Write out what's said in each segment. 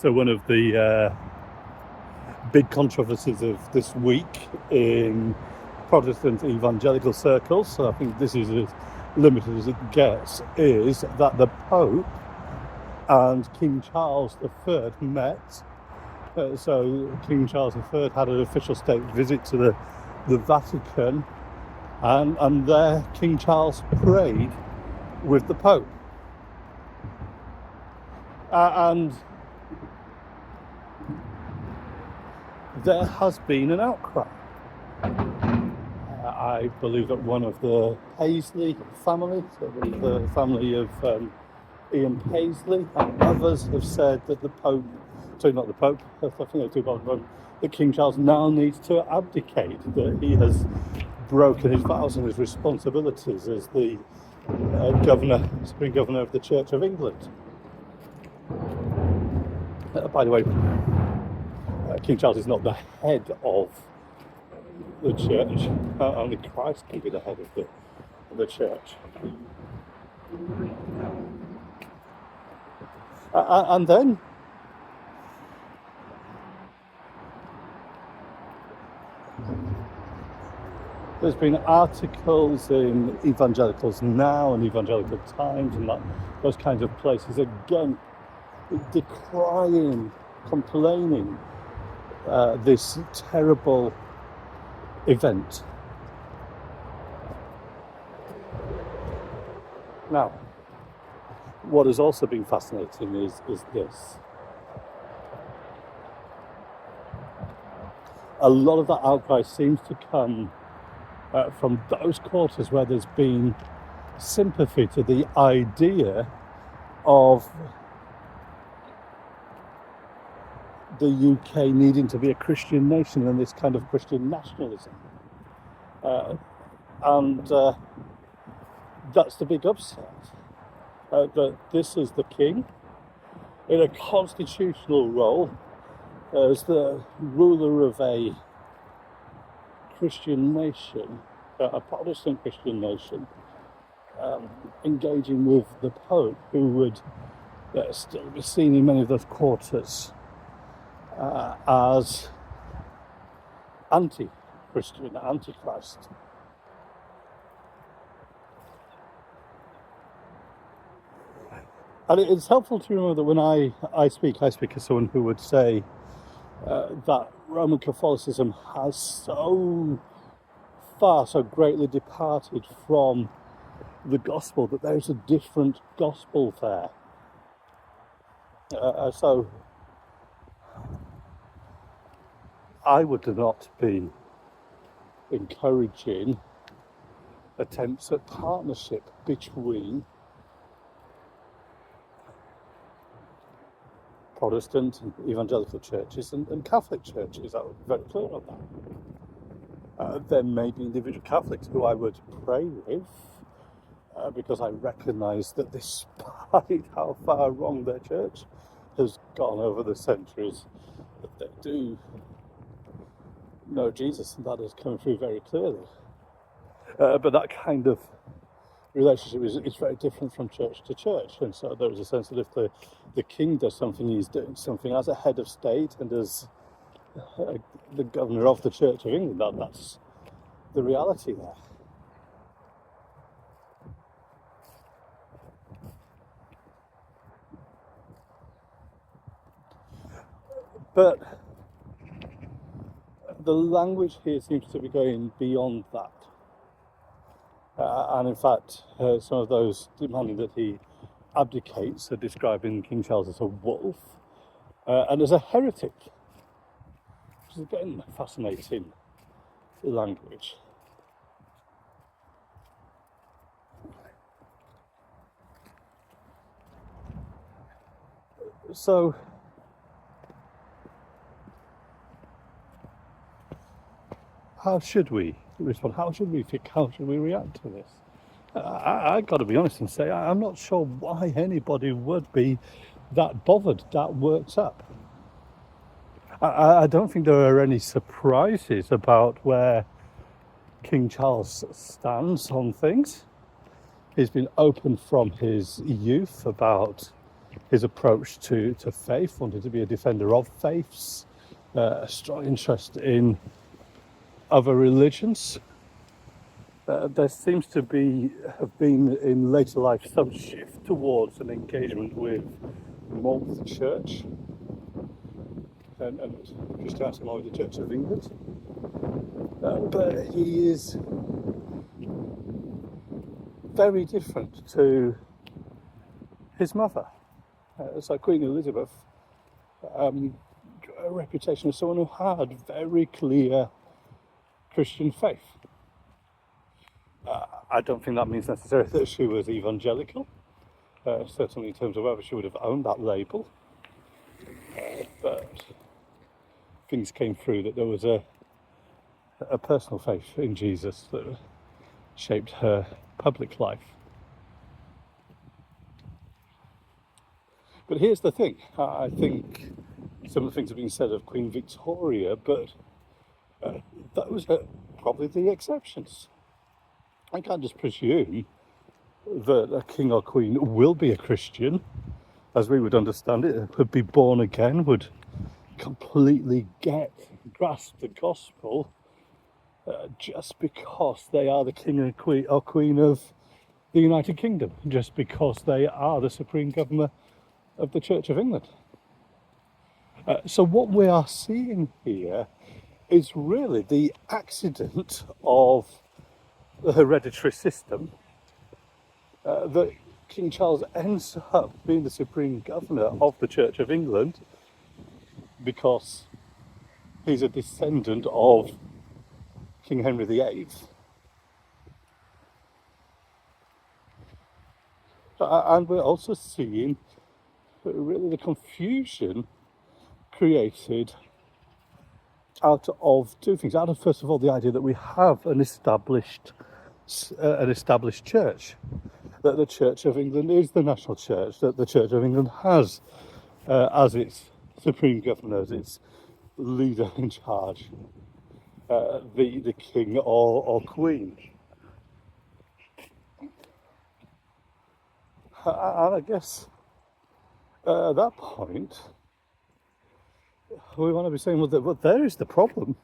So one of the big controversies of this week in Protestant evangelical circles, so I think this is as limited as it gets, is that the Pope and King Charles III met. So King Charles III had an official state visit to the Vatican, and there King Charles prayed with the Pope. And there has been an outcry. I believe that one of the Paisley family, so the family of Ian Paisley and others, have said that that King Charles now needs to abdicate, that he has broken his vows and his responsibilities as the Supreme Governor of the Church of England. By the way, King Charles is not the head of the church. Only Christ can be the head of the church. And then there's been articles in Evangelicals Now and Evangelical Times and those kinds of places, again, decrying, complaining this terrible event. Now, what has also been fascinating is this. A lot of that outcry seems to come from those quarters where there's been sympathy to the idea of the UK needing to be a Christian nation and this kind of Christian nationalism. And that's the big upset. That this is the king in a constitutional role as the ruler of a Christian nation, a Protestant Christian nation, engaging with the Pope, who would still be seen in many of those quarters as anti-Christian, anti-Christ. And it's helpful to remember that when I speak as someone who would say that Roman Catholicism has so greatly departed from the gospel, that there's a different gospel there. So I would not be encouraging attempts at partnership between Protestant and evangelical churches and Catholic churches. I would be very clear on that. There may be individual Catholics who I would pray with, because I recognise that despite how far wrong their church has gone over the centuries, that they do know Jesus, and that has come through very clearly. But that kind of relationship is very different from church to church, and so there is a sense that if the king does something, he's doing something as a head of state and as the governor of the Church of England. That's the reality there. But the language here seems to be going beyond that. And in fact, some of those demanding that he abdicates are describing King Charles as a wolf and as a heretic, which is again fascinating language. So how should we respond? How should we think? How should we react to this? I've got to be honest and say I'm not sure why anybody would be that bothered, that worked up. I don't think there are any surprises about where King Charles stands on things. He's been open from his youth about his approach to faith, wanted to be a defender of faiths, a strong interest in other religions. There seems to have been in later life some shift towards an engagement with more with the church and Christianity, more with the Church of England. But he is very different to his mother. So Queen Elizabeth, a reputation as someone who had very clear Christian faith. I don't think that means necessarily that she was evangelical, certainly in terms of whether she would have owned that label, but things came through that there was a personal faith in Jesus that shaped her public life. But here's the thing, I think some of the things have been said of Queen Victoria, but those are probably the exceptions. I can't just presume that a king or queen will be a Christian, as we would understand it, would be born again, would completely grasp the gospel just because they are the king and queen of the United Kingdom, just because they are the supreme governor of the Church of England. So what we are seeing here is really the accident of the hereditary system, that King Charles ends up being the supreme governor of the Church of England because he's a descendant of King Henry VIII. And we're also seeing really the confusion created out of two things. Out of, first of all, the idea that we have an established church, that the Church of England is the national church, that the Church of England has as its supreme governor, as its leader in charge, the king or queen. And I guess at that point, we want to be saying, well, there is the problem.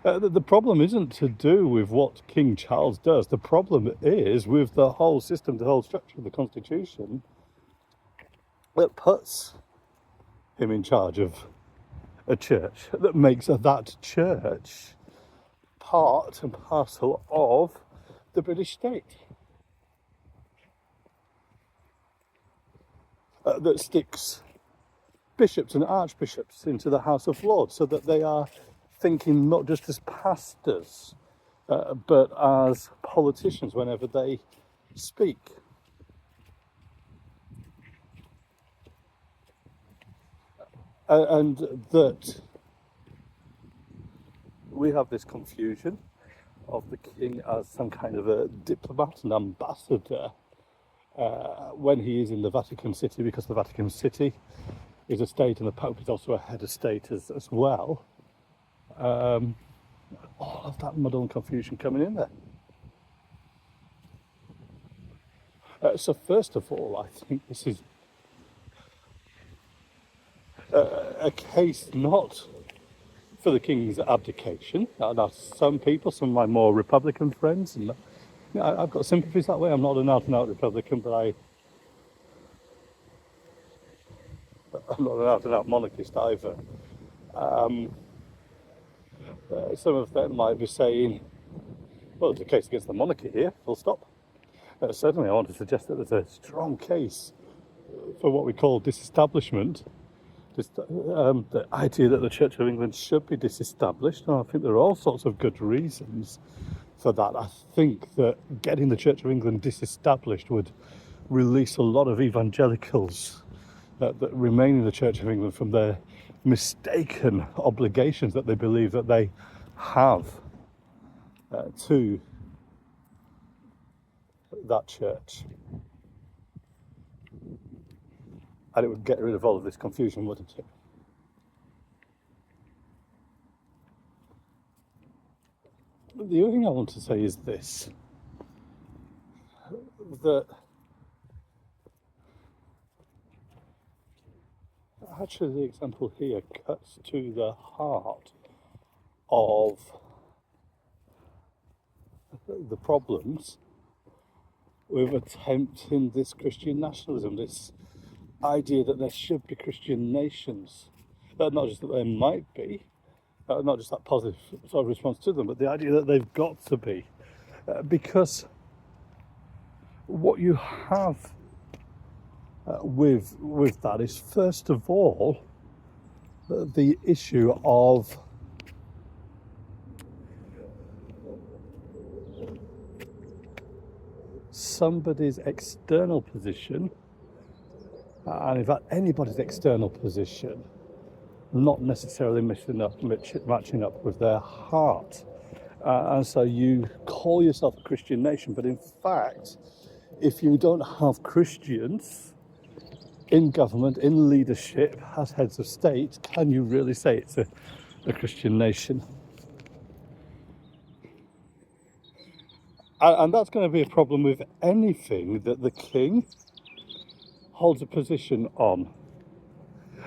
The problem isn't to do with what King Charles does. The problem is with the whole system, the whole structure of the Constitution that puts him in charge of a church, that makes that church part and parcel of the British state. That sticks bishops and archbishops into the House of Lords so that they are thinking not just as pastors, but as politicians whenever they speak. And that we have this confusion of the king as some kind of a diplomat and ambassador when he is in the Vatican City, because the Vatican City is a state and the Pope is also a head of state as well. All of that muddle and confusion coming in there. So first of all, I think this is a case not for the king's abdication. Now, some people, some of my more Republican friends, and I've got sympathies that way. I'm not an out-and-out Republican, but I'm not an out-and-out monarchist either. Some of them might be saying, well, there's a case against the monarchy here, full stop. Certainly I want to suggest that there's a strong case for what we call disestablishment, the idea that the Church of England should be disestablished, and I think there are all sorts of good reasons for that. I think that getting the Church of England disestablished would release a lot of evangelicals that remain in the Church of England from their mistaken obligations that they believe that they have to that church. And it would get rid of all of this confusion, wouldn't it? The other thing I want to say is this, that actually the example here cuts to the heart of the problems with attempting this Christian nationalism, this idea that there should be Christian nations. Not just that there might be, not just that positive sort of response to them, but the idea that they've got to be. Because what you have with that is, first of all, the issue of somebody's external position, and in fact anybody's external position, not necessarily matching up with their heart. And so you call yourself a Christian nation, but in fact, if you don't have Christians in government, in leadership, as heads of state, can you really say it's a Christian nation? And that's going to be a problem with anything that the king holds a position on.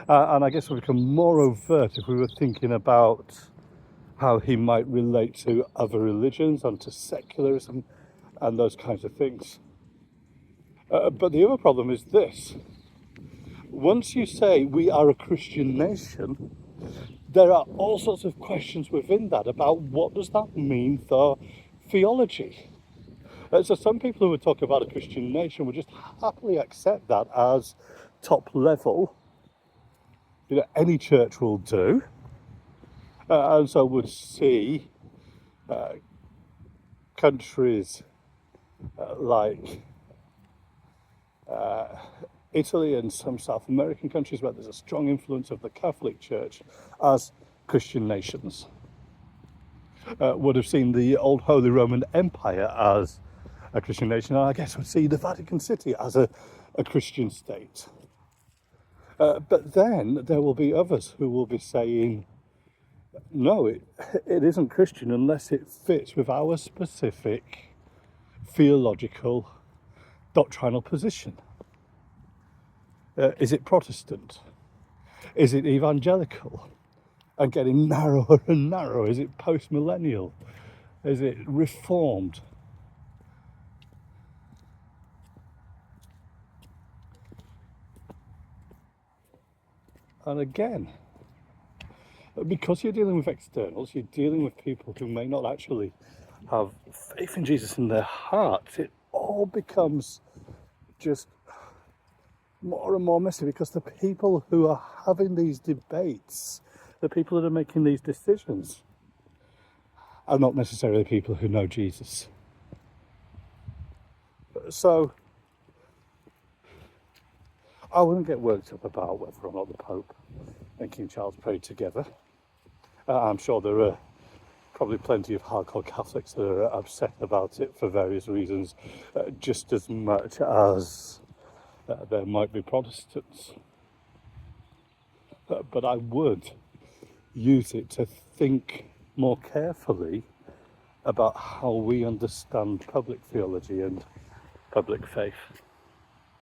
And I guess it would become more overt if we were thinking about how he might relate to other religions and to secularism and those kinds of things. But the other problem is this. Once you say we are a Christian nation, there are all sorts of questions within that about what does that mean for theology. So some people who would talk about a Christian nation would just happily accept that as top level. Any church will do. And so would see countries like Italy and some South American countries where there's a strong influence of the Catholic Church as Christian nations. Would have seen the old Holy Roman Empire as a Christian nation, and I guess would see the Vatican City as a Christian state. But then there will be others who will be saying, no, it isn't Christian unless it fits with our specific theological, doctrinal position. Is it Protestant? Is it evangelical? And getting narrower and narrower. Is it post-millennial? Is it reformed? And again, because you're dealing with externals, you're dealing with people who may not actually have faith in Jesus in their hearts, it all becomes just more and more messy, because the people who are having these debates, the people that are making these decisions, are not necessarily people who know Jesus. So I wouldn't get worked up about whether or not the Pope and King Charles prayed together. I'm sure there are probably plenty of hardcore Catholics that are upset about it for various reasons, just as much as there might be Protestants. But I would use it to think more carefully about how we understand public theology and public faith.